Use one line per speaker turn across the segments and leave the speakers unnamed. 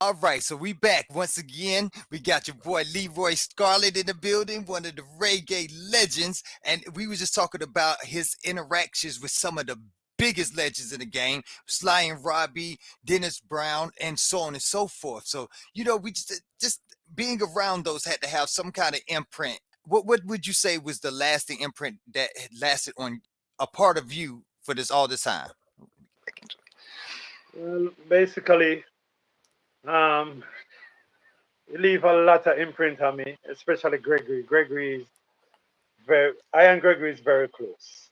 All right, so we back once again. We got your boy Leroy Scarlett in the building, one of the reggae legends, and we were just talking about his interactions with some of the biggest legends in the game, Sly and Robbie, Dennis Brown, and so on and so forth. So we just being around those had to have some kind of imprint. What would you say was the lasting imprint that had lasted on a part of you for this time?
Well, basically, um, it leave a lot of imprint on me, especially Gregory. I and Gregory is very close.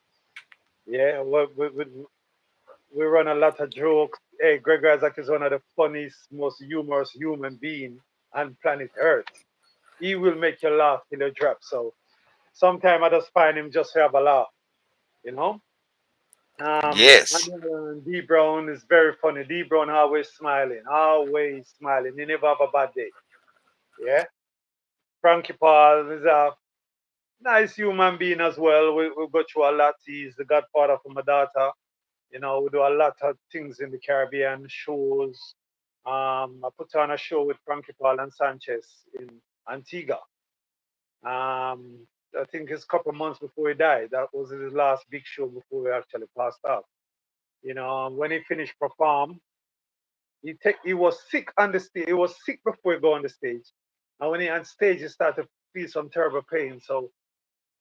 Yeah, we run a lot of jokes. Hey, Gregory Isaacs is one of the funniest, most humorous human being on planet Earth. He will make you laugh till you drop. So sometimes I just find him just to have a laugh, you know?
Yes.
And D Brown is very funny. D Brown always smiling, always smiling. He never have a bad day. Yeah. Frankie Paul is a nice human being as well. We go through a lot. He's the godfather for my daughter. We do a lot of things in the Caribbean, shows. I put on a show with Frankie Paul and Sanchez in Antigua. I think it's a couple of months before he died. That was his last big show before he actually passed out. When he finished perform, he was sick on the stage. He was sick before he go on the stage, and when he on stage, he started to feel some terrible pain. So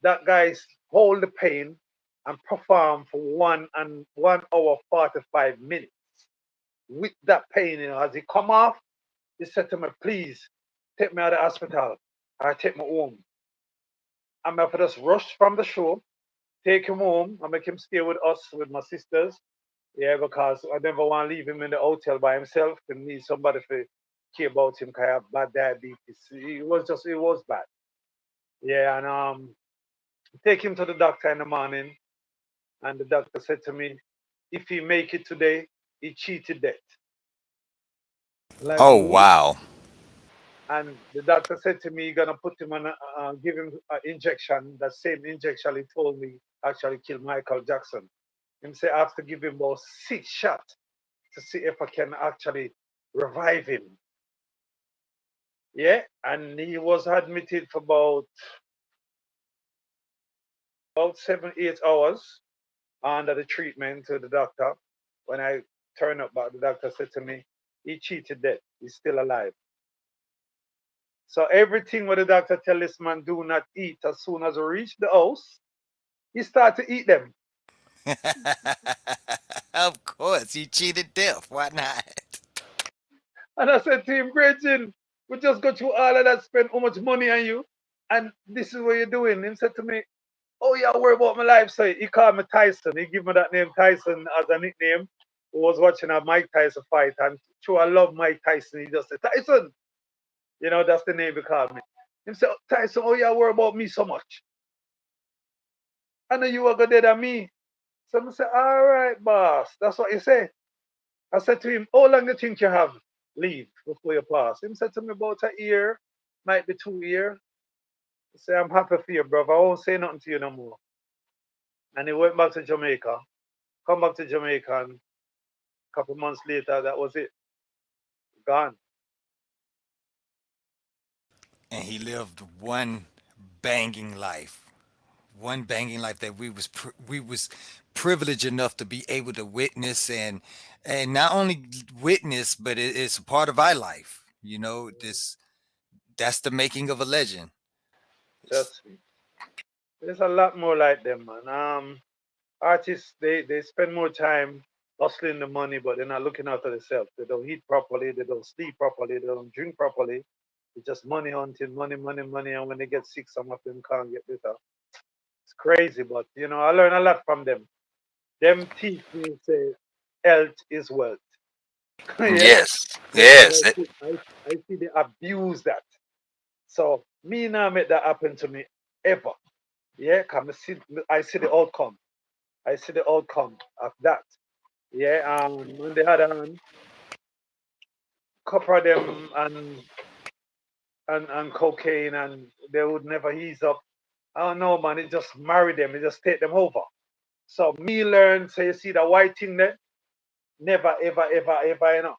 that guy hold the pain and perform for 1 hour 45 minutes with that pain. As he come off, he said to me, "Please take me out of the hospital. I take me home." I'm going to just rush from the show, take him home, and make him stay with us with my sisters. Yeah, because I never want to leave him in the hotel by himself. He need somebody to care about him. 'Cause I have bad diabetes. It was bad. Yeah, and take him to the doctor in the morning, and the doctor said to me, if he make it today, he cheated death. Like
Oh
who?
wow.
And the doctor said to me, gonna put him on, give him an injection. That same injection he told me actually killed Michael Jackson. Him say I have to give him about 6 shots to see if I can actually revive him. Yeah, and he was admitted for about 7, 8 hours under the treatment to the doctor. When I turned up back, the doctor said to me, he cheated death. He's still alive. So everything what the doctor tell this man do not eat as soon as he reach the house, he start to eat them.
Of course, he cheated death. Why not?
And I said to him, Gretchen, we just go through all of that, spend how much money on you, and this is what you're doing. He said to me, oh yeah, worry about my life. So he called me Tyson. He gave me that name Tyson as a nickname. I was watching a Mike Tyson fight, and true, I love Mike Tyson. He just said, Tyson, that's the name he called me. He said, Tyson, oh yeah, worry about me so much. I know you are good than me. So I said, all right, boss. That's what he said. I said to him, how long do you think you have leave before you pass? He said to me about a year, might be 2 years. I said, I'm happy for you, brother. I won't say nothing to you no more. And he went back to Jamaica, come back to Jamaica, and a couple months later, that was it. Gone.
And he lived one banging life that we was privileged enough to be able to witness and not only witness, but it's a part of our life. That's the making of a legend. It's-
Trust me. There's a lot more like them, man. Artists, they spend more time hustling the money, but they're not looking after themselves. They don't eat properly, they don't sleep properly, they don't drink properly. It's just money hunting, money, money, money. And when they get sick, some of them can't get better. It's crazy, but I learn a lot from them. Them teach me say health is wealth. Yeah,
yes,
because
yes.
I see they abuse that. So me now make that happen to me ever. Yeah, cause I see the outcome. I see the outcome of that. Yeah, on the other hand, couple of them and cocaine and they would never ease up. I don't know, man. It just marry them. It just take them over. So me learn. So you see the white thing there. Never, ever, ever, ever.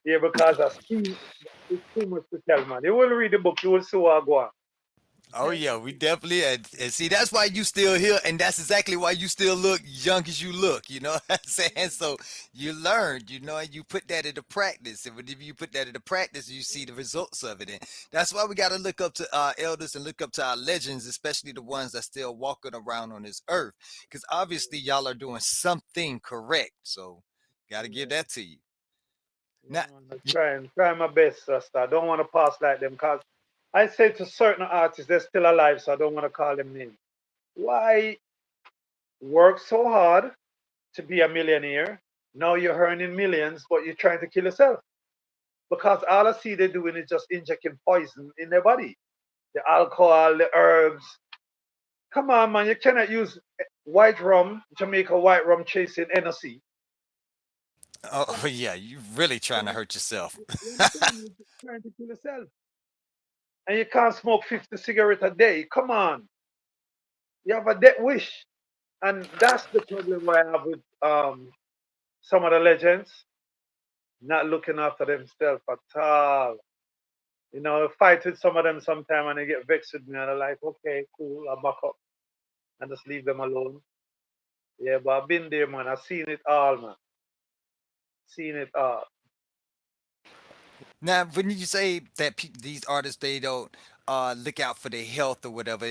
Yeah, because it's too much to tell, man. You will read the book, you will see what I go on.
Oh yeah, we definitely and see that's why you still here, and that's exactly why you still look young as you look. You know what I'm saying? So you learned, and you put that into practice, and whenever you put that into practice, you see the results of it. And that's why we got to look up to our elders and look up to our legends, especially the ones that still walking around on this earth, because obviously y'all are doing something correct. So got to give
Yeah,
that to you.
yeah,
Now,
man. I'm trying my best, sister. I don't want to pass like them because I say to certain artists, they're still alive, so I don't want to call them names. Why work so hard to be a millionaire? Now you're earning millions, but you're trying to kill yourself. Because all I see they're doing is just injecting poison in their body. The alcohol, the herbs. Come on, man, you cannot use white rum, Jamaica white rum chasing NOC.
oh yeah, you really trying to
You
hurt yourself.
understand? You're trying to kill yourself. And you can't smoke 50 cigarettes a day. Come on. You have a death wish. And that's the problem I have with some of the legends not looking after themselves at all. I fight with some of them sometime and they get vexed with me and they're like, okay, cool, I'll back up and just leave them alone. Yeah, but I've been there, man. I've seen it all, man. Seen it all.
Now, when you say that these artists they don't look out for their health or whatever,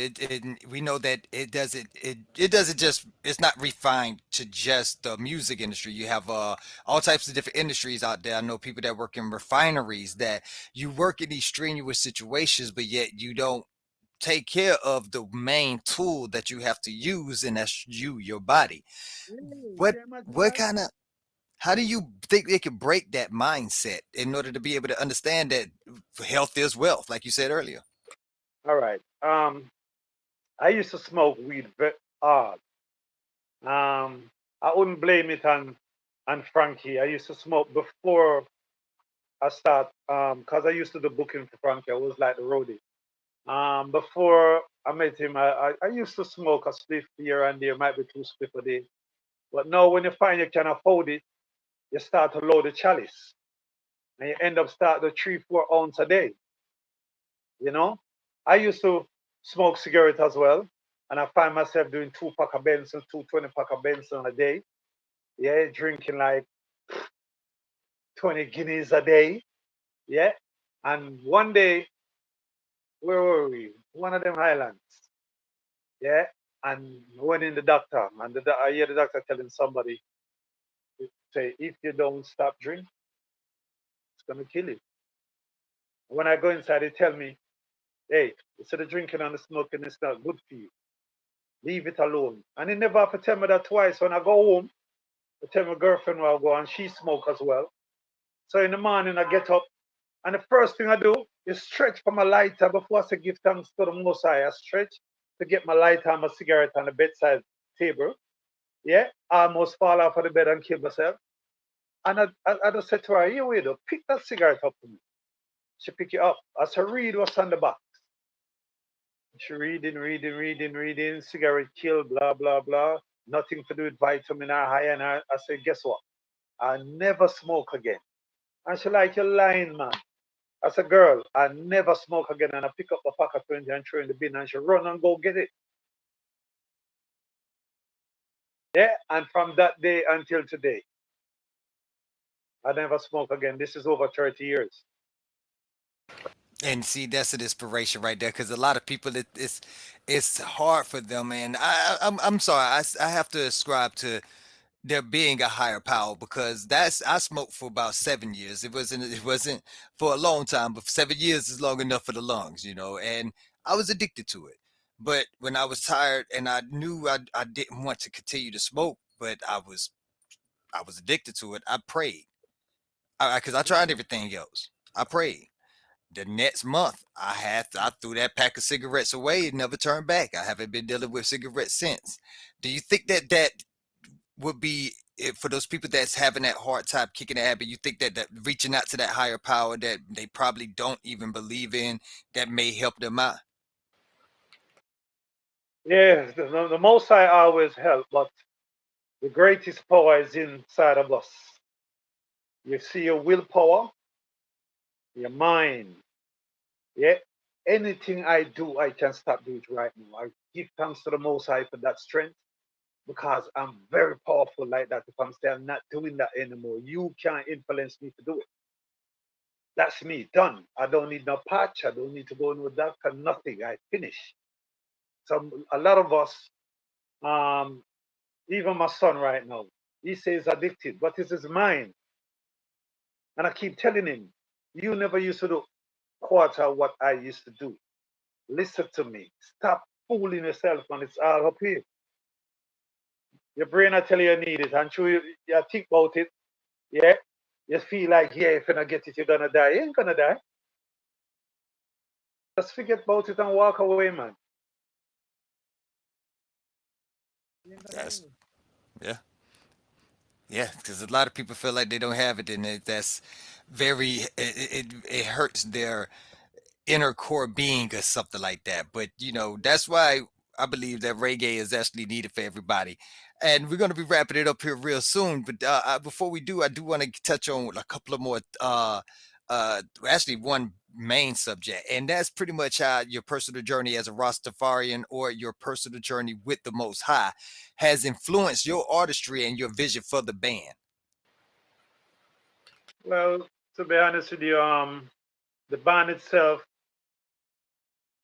we know that it doesn't just it's not refined to just the music industry. You have all types of different industries out there. I know people that work in refineries that you work in these strenuous situations, but yet you don't take care of the main tool that you have to use, and that's your body.
Yeah, you
What
can imagine
what
that.
kind of how do you think they could break that mindset in order to be able to understand that health is wealth, like you said earlier?
All right. I used to smoke weed very hard. I wouldn't blame it on Frankie. I used to smoke before I start because I used to do booking for Frankie. I was like the roadie. Before I met him, I used to smoke a spliff here and there, might be two spliff a day. But now when you find you can afford it, you start to load the chalice and you end up start the 3, 4 ounce a day. You know, I used to smoke cigarette as well, and I find myself doing 2 pack of Benson, 2 20 pack of Benson a day. Yeah, drinking like 20 guineas a day. Yeah, and one day, where were we? One of them highlands. Yeah, and went in the doctor, and I hear the doctor telling somebody, say, if you don't stop drinking, it's gonna kill you. When I go inside, they tell me, hey, instead of drinking and the smoking, it's not good for you. Leave it alone. And he never have to tell me that twice. When I go home, I tell my girlfriend where I go, and she smoke as well. So in the morning, I get up, and the first thing I do is stretch for my lighter before I say give thanks to the Most High. I stretch to get my lighter and my cigarette on the bedside table. Yeah, I almost fall off of the bed and kill myself. And I just said to her, here, wait up, pick that cigarette up for me. She pick it up. I said, read what's on the box. She reading, cigarette kill, blah, blah, blah. Nothing to do with vitamin or high. And I said, guess what? I never smoke again. And she like, you're lying, man. I said, girl, I never smoke again. And I pick up the pack of 20 and throw in the bin and she run and go get it. Yeah. And from that day until today, I never smoke again. This is over 30 years.
And see, that's an inspiration right there, because a lot of people, it's hard for them, and I'm sorry, I have to ascribe to there being a higher power, because I smoked for about 7 years. It wasn't for a long time, but 7 years is long enough for the lungs, and I was addicted to it. But when I was tired and I knew I didn't want to continue to smoke, but I was addicted to it, I prayed. Because I tried everything else. I prayed. The next month, I threw that pack of cigarettes away and never turned back. I haven't been dealing with cigarettes since. Do you think that would be for those people that's having that hard time kicking the habit? You think that reaching out to that higher power that they probably don't even believe in, that may help them out?
Yes, the Most High always help, but the greatest power is inside of us. You see your willpower, your mind. Yeah. Anything I do, I can stop doing it right now. I give thanks to the Most High for that strength because I'm very powerful like that. If I'm saying I'm not doing that anymore, you can't influence me to do it. That's me, done. I don't need no patch. I don't need to go in with doctor, nothing. I finish. So a lot of us, um, even my son right now, he says addicted, but it's his mind. And I keep telling him, you never used to do quarter what I used to do. Listen to me. Stop fooling yourself, and it's all up here. Your brain I tell you need it, and you think about it, yeah. You feel like, yeah, if you don't get it, you're gonna die. You ain't gonna die. Just forget about it and walk away, man. You ain't gonna
That's
live.
yeah. Yeah, because a lot of people feel like they don't have it, and that's very it hurts their inner core being or something like that. But that's why I believe that reggae is actually needed for everybody. And we're going to be wrapping it up here real soon. But before we do, I do want to touch on a couple of more, actually one main subject, and that's pretty much how your personal journey as a Rastafarian or your personal journey with the Most High has influenced your artistry and your vision for the band.
Well, to be honest with you, the band itself,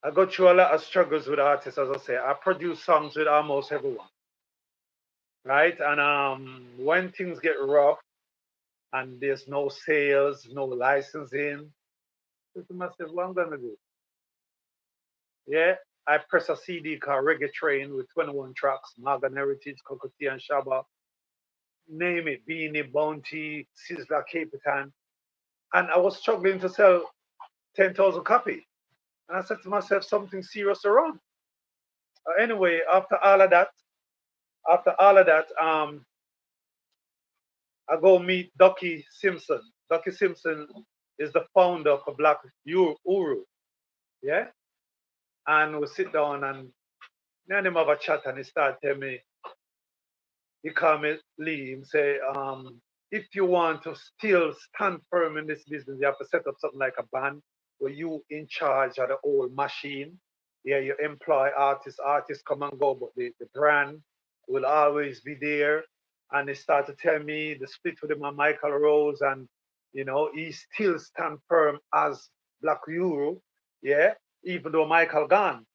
I go through a lot of struggles with artists, as I say. I produce songs with almost everyone, right? And when things get rough and there's no sales, no licensing, I said to myself, what I'm gonna do? Yeah, I press a CD called Reggae Train with 21 tracks, Morgan Heritage, Kokoti and Shaba, name it, Beanie, Bounty, Sizzler, Capitan. And I was struggling to sell 10,000 copies. And I said to myself, something serious around. Anyway, after all of that, I go meet Ducky Simpson. Ducky Simpson is the founder of Black Uru, yeah? And we sit down and me and him have a chat and he started telling me, he called me Lee, he say, if you want to still stand firm in this business, you have to set up something like a band where you in charge of the whole machine. Yeah, you employ artists come and go, but the brand will always be there. And he started to tell me the split with him and Michael Rose, and he still stand firm as Black Euro, yeah, even though Michael gone.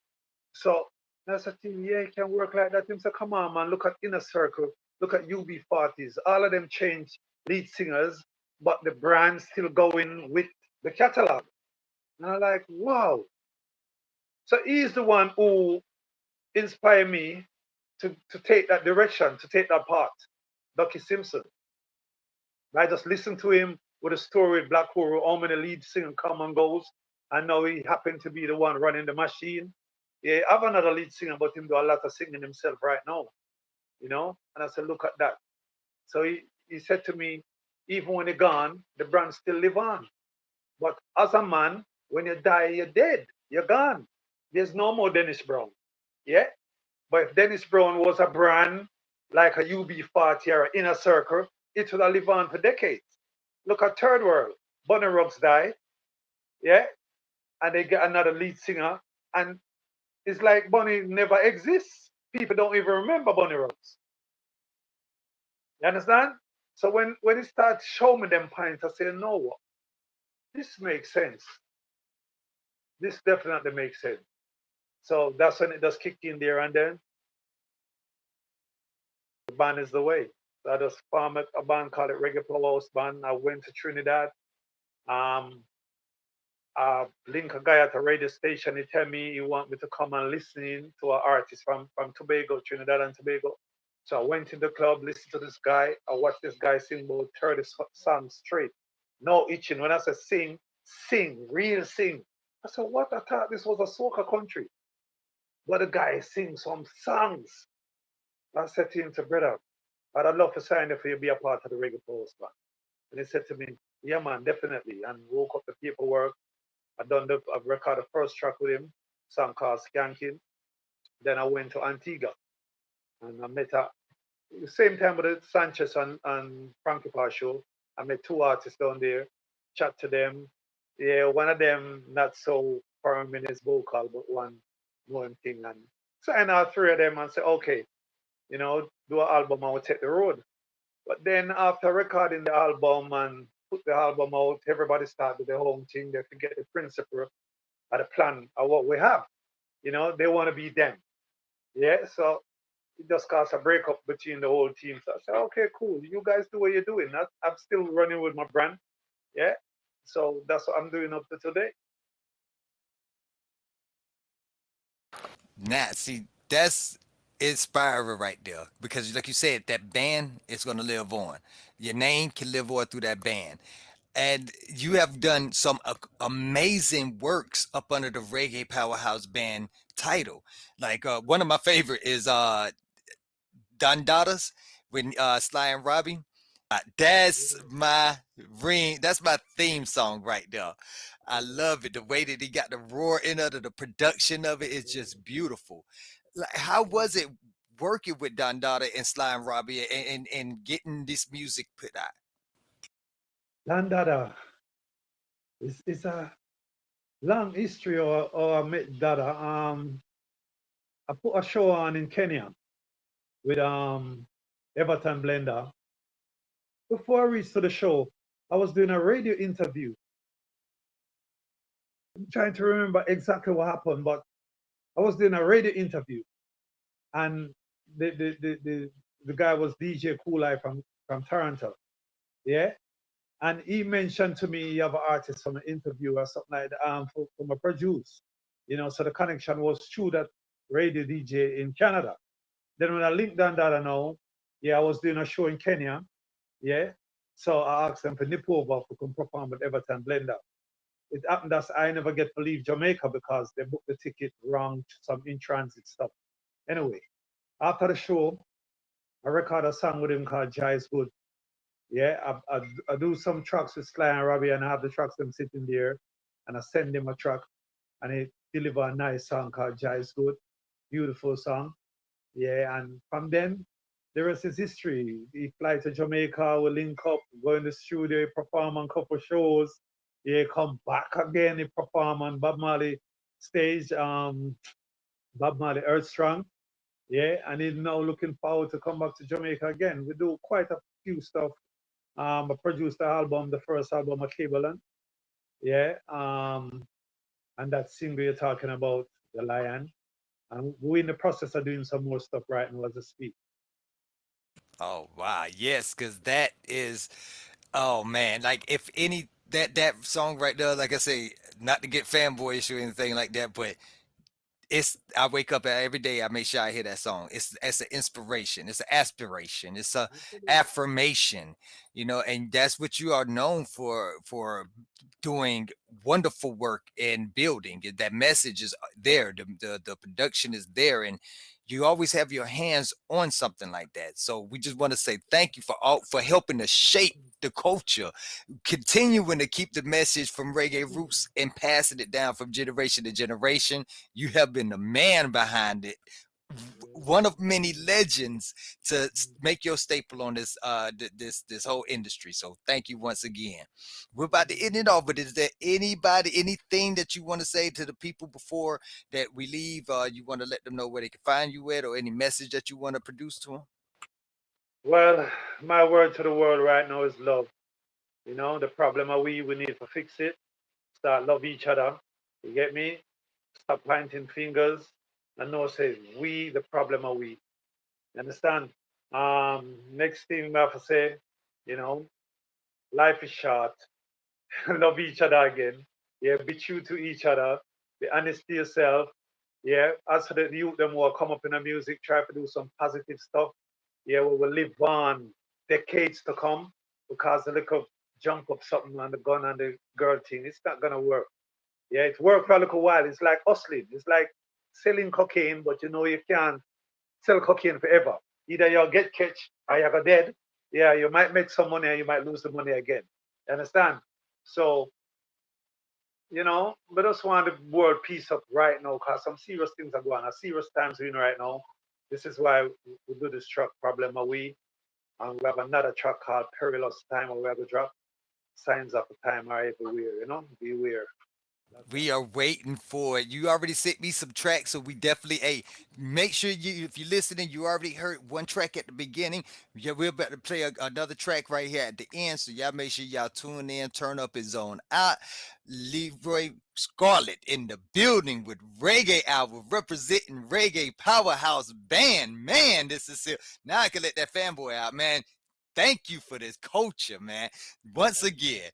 So that's a thing, yeah, it can work like that. Him say, come on, man, look at Inner Circle, look at UB40s. All of them change lead singers, but the brand still going with the catalog. And I'm like, wow. So he's the one who inspired me to take that direction, to take that path. Ducky Simpson. I just listened to him with a story with Black Horo, how many lead singer come and goes. And now he happened to be the one running the machine. Yeah, I have another lead singer, but him do a lot of singing himself right now. And I said, look at that. So he said to me, even when you're gone, the brand still live on. But as a man, when you die, you're dead. You're gone. There's no more Dennis Brown. Yeah? But if Dennis Brown was a brand like a UB40 or Inner Circle, it would have lived on for decades. Look at Third World. Bunny Ruggs died, yeah, and they get another lead singer, and it's like Bunny never exists. People don't even remember Bunny Ruggs. You understand? So when it starts showing me them points, I say, no, what? This makes sense. This definitely makes sense. So that's when it does kick in there, and then the band is the way. So I just formed a band called it Reggae Powerhouse Band. I went to Trinidad. Um, link a guy at a radio station. He tell me he want me to come and listen in to an artist from Tobago, Trinidad and Tobago. So I went in the club, listened to this guy. I watched this guy sing about 30 songs straight. No itching. When I say sing, sing, real sing. I said, what? I thought this was a soca country. But the guy sings some songs. I said to him, brother, I'd love to sign up for you to be a part of the Reggae Post band. And he said to me, yeah, man, definitely. And woke up the paperwork. I've recorded the first track with him, song called Skanking. Then I went to Antigua and I met her the same time with the Sanchez and Frankie Paul show. I met two artists down there, chat to them. Yeah, one of them not so firm in his vocal, but one thing. And sign all three of them and say, okay, do an album and we'll take the road. But then after recording the album and put the album out, everybody started their own thing. They forget the principle of the plan of what we have. They want to be them. Yeah, so it just caused a breakup between the whole team. So I said, okay, cool. You guys do what you're doing. I'm still running with my brand. Yeah. So that's what I'm doing up to today.
Now, see, that's inspiring right there because, like you said, that band is going to live on. Your name can live on through that band. And you have done some amazing works up under the Reggae Powerhouse Band title. Like one of my favorite is Don Dada's with Sly and Robbie. That's my ring. That's my theme song right there. I love it. The way that he got the roar in it, the production of it is just beautiful. Like, how was it working with Don Dada and Sly and Robbie and getting this music put out?
Don Dada is a long history or I met Dada. I put a show on in Kenya with Everton Blender. Before I reached to the show, I was doing a radio interview. I'm trying to remember exactly what happened, but I was doing a radio interview, and the guy was DJ Cool Eye from Toronto. Yeah. And he mentioned to me, you have an artist from an interview or something like that, from a produce. So the connection was through that radio DJ in Canada. Then when I linked down that I know, yeah, I was doing a show in Kenya. Yeah. So I asked them to nip over to come perform with Everton Blender. It happened that I never get to leave Jamaica because they booked the ticket wrong, some in transit stuff. Anyway, after the show, I recorded a song with him called Jai's Good. Yeah, I do some tracks with Sly and Robbie, and I have the tracks them sitting there, and I send him a track, and he deliver a nice song called Jai's Good, beautiful song. Yeah, and from then, the rest is history. He fly to Jamaica, we link up, go in the studio, perform on a couple shows. Yeah, come back again, he perform on Bob Marley stage, Bob Marley Earth Strong. Yeah, and he's now looking forward to come back to Jamaica again. We do quite a few stuff. I produced the album, the first album of Cableland. Yeah. And that single you're talking about, The Lion. And we're in the process of doing some more stuff right now as I speak.
Oh wow, yes, because that is, oh man, like if any that song right there, like I say, not to get fanboyish or anything like that, but it's I wake up every day. I make sure I hear that song. It's an inspiration. It's an aspiration. It's a affirmation. And that's what you are known for doing wonderful work in building. That message is there. The production is there, and you always have your hands on something like that. So we just want to say thank you for helping to shape the culture, continuing to keep the message from reggae roots and passing it down from generation to generation. You have been the man behind it, one of many legends to make your staple on this whole industry. So thank you once again. We're about to end it off, but is there anything that you want to say to the people before that we leave? You want to let them know where they can find you at, or any message that you want to produce to them?
Well, my word to the world right now is love. The problem are we need to fix it. Start love each other. You get me? Stop pointing fingers. And no say we, the problem are we. You understand? Next thing I have to say, you know, life is short. Love each other again. Yeah, be true to each other. Be honest to yourself. Yeah, as for the youth, them who are come up in the music, try to do some positive stuff. Yeah, we will live on decades to come because the little jump up something on the gun and the girl thing, it's not gonna work. Yeah, it worked for a little while. It's like hustling. It's like selling cocaine, but you can't sell cocaine forever. Either you'll get catch or you're dead. Yeah, you might make some money or you might lose the money again. You understand? So but just want the world peace up right now because some serious things are going on. Serious times we're in right now. This is why we do this truck problem away. And we have another track called Perilous Time, where we have to drop signs of the time are everywhere, beware. That's
We are waiting for it. You already sent me some tracks, so we definitely, hey, make sure you, if you're listening, you already heard one track at the beginning. Yeah, we're about to play another track right here at the end, so y'all make sure y'all tune in, turn up his zone out. Leroy Scarlett in the building with Reggae Album, representing Reggae Powerhouse Band. Man, this is it. Now I can let that fanboy out, man. Thank you for this culture, man. Once again,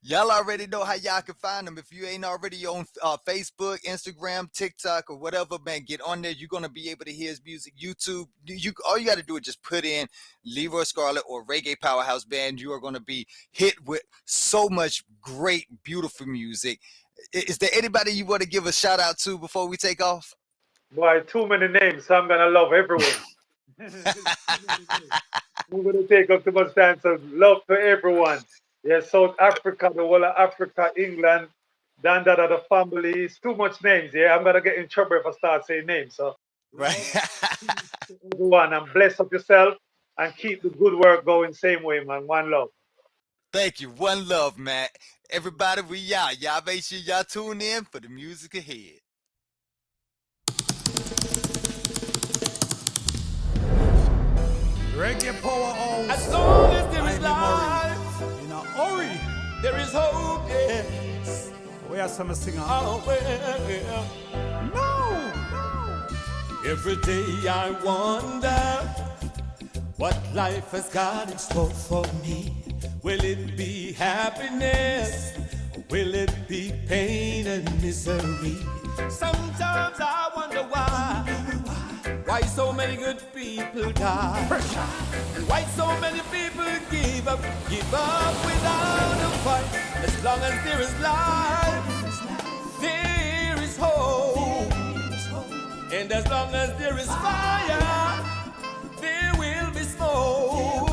y'all already know how y'all can find them. If you ain't already on Facebook, Instagram, TikTok, or whatever, man, get on there. You're gonna be able to hear his music. YouTube, you all you got to do is just put in Leroy Scarlett or Reggae Powerhouse Band. You are gonna be hit with so much great, beautiful music. Is there anybody you want to give a shout out to before we take off?
Boy, too many names, so I'm gonna love everyone. Too many names. I'm gonna take up too much time, so love to everyone. Yes, South Africa, the whole of Africa, England, Don Dada, the family. It's too much names, yeah. I'm gonna get in trouble if I start saying names. So love
Right.
to everyone and bless up yourself and keep the good work going same way, man. One love.
Thank you. One love, man. Everybody, we out. Y'all make sure y'all tune in for the music ahead.
Reggae Powerhouse.
As long as there is
I'm
life,
in a hurry.
there is hope, yes.
Where are some singer?
Oh, well.
No.
Every day I wonder what life has got in store for me. Will it be happiness? Or will it be pain and misery? Sometimes I wonder why so many good people die, and why so many people give up without a fight. As long as there is life, there is hope, and as long as there is fire, there will be smoke.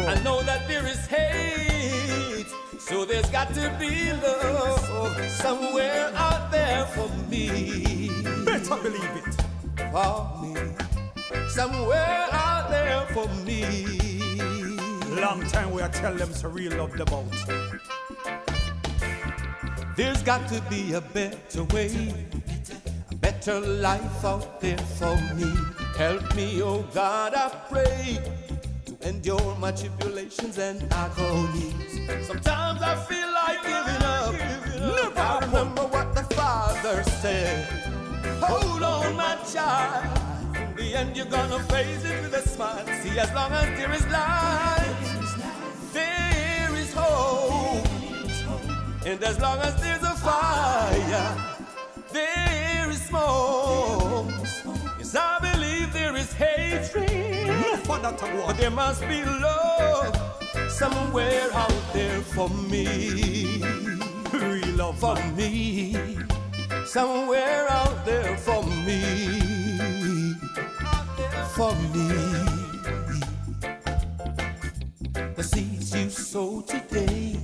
I know that there is hate, so there's got to be love somewhere out there for me.
Better believe it.
For me, somewhere out there for me.
Long time we are tell them to real love the boat.
There's got to be a better way, a better life out there for me. Help me, oh God, I pray, to endure my tribulations and agonies. Sometimes I feel like giving up. I remember what the Father said. Hold on, my child. In the end, you're gonna face it with a smile. See, as long as there is life, there is hope. And as long as there's a fire, there is smoke. Yes, I believe there is hatred, but there must be love somewhere out there for me.
Real love
For me. Somewhere out there for me, for me. The seeds you sow today,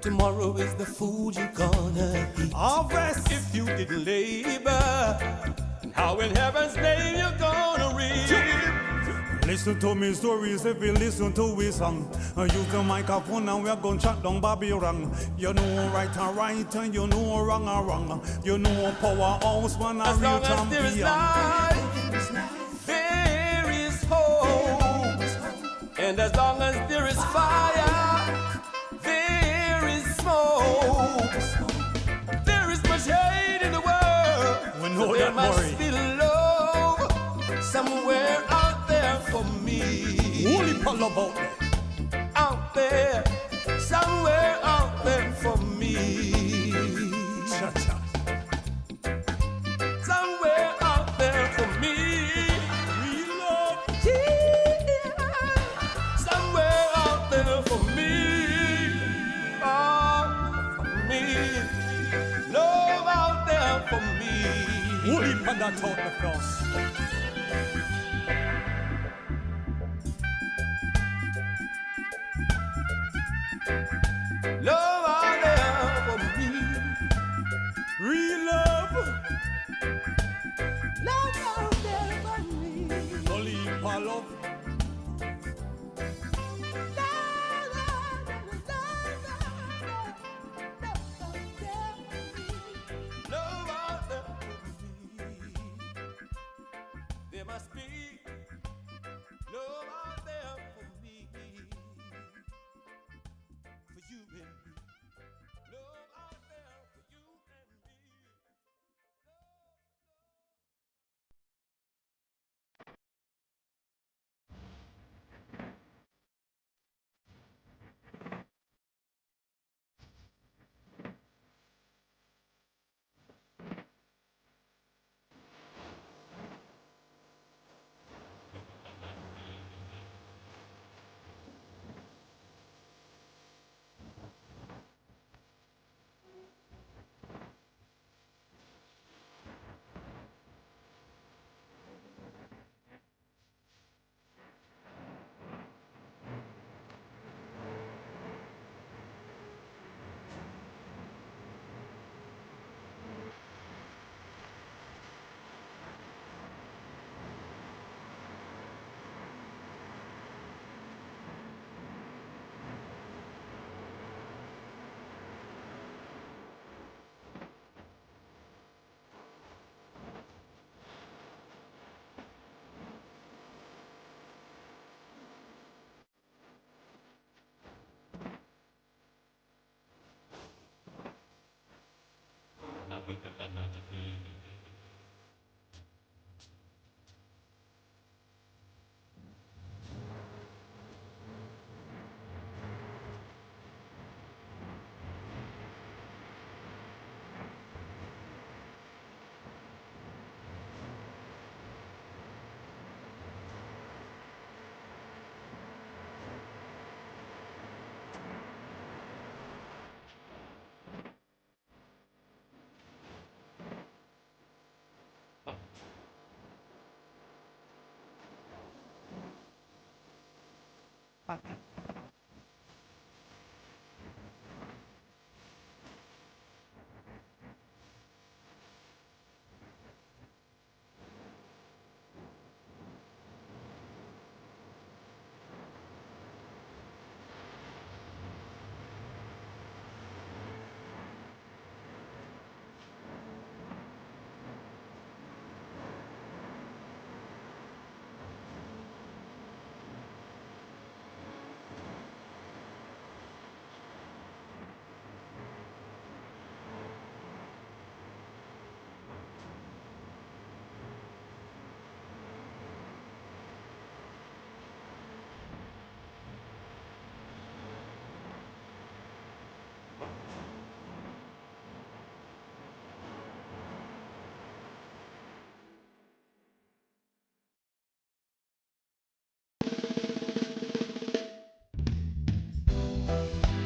tomorrow is the food you're gonna eat.
harvest.
If you didn't labor, how in heaven's name you're gonna reap?
Listen to me stories if you listen to we song. Use the microphone and we're gonna chat down Babylon. You know right and right and you know wrong and wrong. You know powerhouse man a
As
real
long as there is
champion.
life, there is hope. And as long as there is fire, there is smoke. There is much hate in the world.
We know
there
that,
must
Murray.
be love somewhere out there for me.
Holy pal about that.
Out there, somewhere out there for me.
Cha-cha.
Somewhere out there for me.
Real love.
Yeah. Somewhere out there for me. Oh, for me. Love out there for me.
Holy pal that taught the first.
Love out there for me.
Real love.
Love out there for me.
Holy pal love.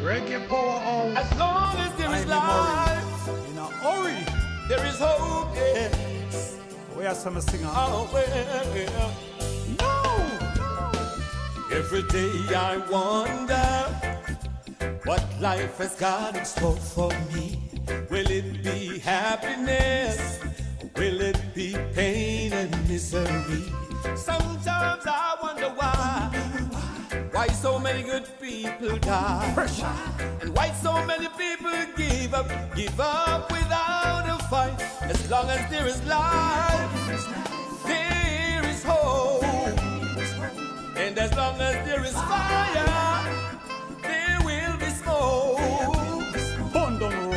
Reggae Powerhouse.
As long as there is life,
In a hurry.
there is hope, yes.
We are some singer.
Oh, well.
No.
Every day I wonder what life has got in store for me. Will it be happiness? Will it be pain and misery? Sometimes I wonder why so many good people die, and why so many people give up without a fight. As long as there is life, there is hope, and as long as there is fire, there will be smoke.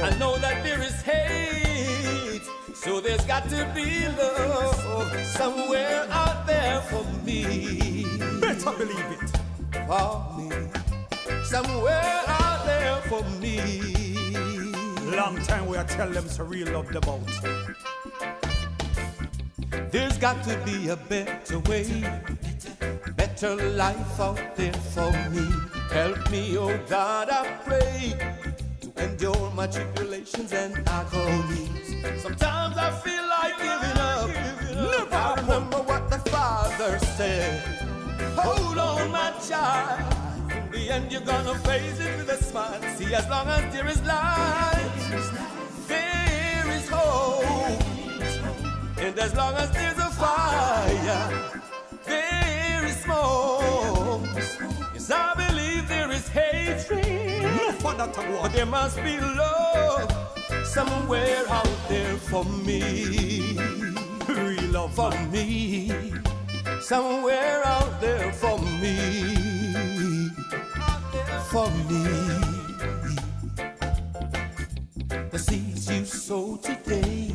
I know that there is hate, so there's got to be love somewhere out there for me.
Better believe it.
For me, somewhere out there for me.
Long time we are tell them to real love the boat.
There's got to be a better way, better life out there for me. Help me, oh God, I pray, to endure my tribulations and agonies. Sometimes I feel like giving up. I remember what the Father said. Hold on, my child. In the end, you're gonna face it with a smile. See, as long as there is life, there is hope. And as long as there's a fire, there is smoke. Yes, I believe there is hatred, but there must be love somewhere out there for me.
Real love
for me. Somewhere out there for me, for me. The seeds you sow today,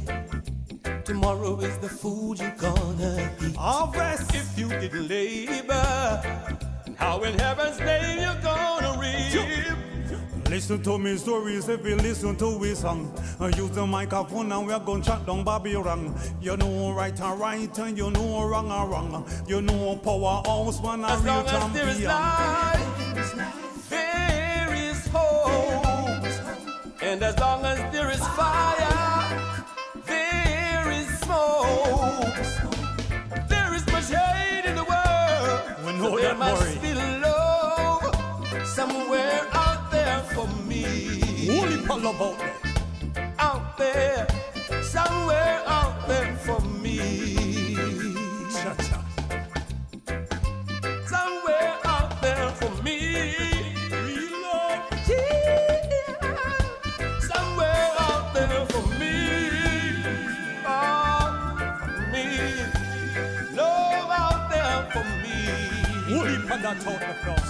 tomorrow is the food you're gonna eat.
Harvest.
If you didn't labor, how in heaven's name you're gonna reap.
Listen to me stories if you listen to we song. Use the microphone and we are gonna chat down Babylon. You know right and right and you know wrong and wrong. You know powerhouse man and real champion.
As long as there is life, there is hope. And as long as there is fire, there is smoke. There is much hate in the world.
We know
so there
that,
must
Maury.
be love somewhere out there for me.
Holy love out there.
Out there, somewhere out there for me.
Cha-cha.
Somewhere out there for me.
Real love.
Yeah. Somewhere out there for me. Oh, for me. Love out there for me.
Holy that out the floor.